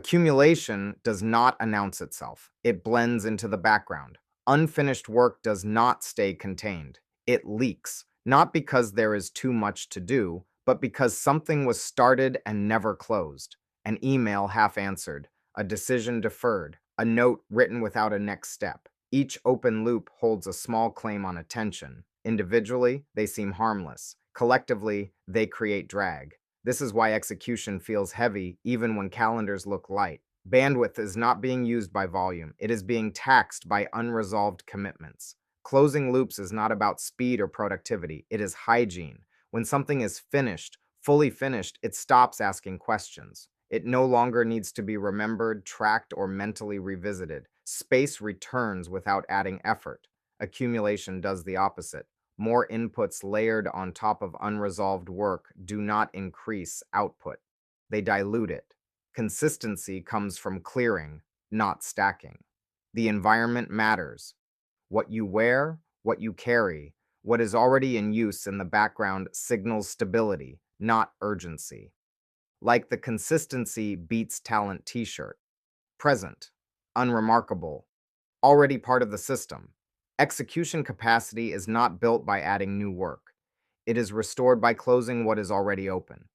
Accumulation does not announce itself. It blends into the background. Unfinished work does not stay contained. It leaks, not because there is too much to do, but because something was started and never closed. An email half answered, a decision deferred, a note written without a next step. Each open loop holds a small claim on attention. Individually, they seem harmless. Collectively, they create drag. This is why execution feels heavy even when calendars look light. Bandwidth is not being used by volume, it is being taxed by unresolved commitments. Closing loops is not about speed or productivity, it is hygiene. When something is finished, fully finished, it stops asking questions. It no longer needs to be remembered, tracked, or mentally revisited. Space returns without adding effort. Accumulation does the opposite. More inputs layered on top of unresolved work do not increase output, they dilute it. Consistency comes from clearing, not stacking. The environment matters. What you wear, what you carry, what is already in use in the background signals stability, not urgency. Like the consistency beats talent t shirt. Present, unremarkable, already part of the system. Execution capacity is not built by adding new work. It is restored by closing what is already open.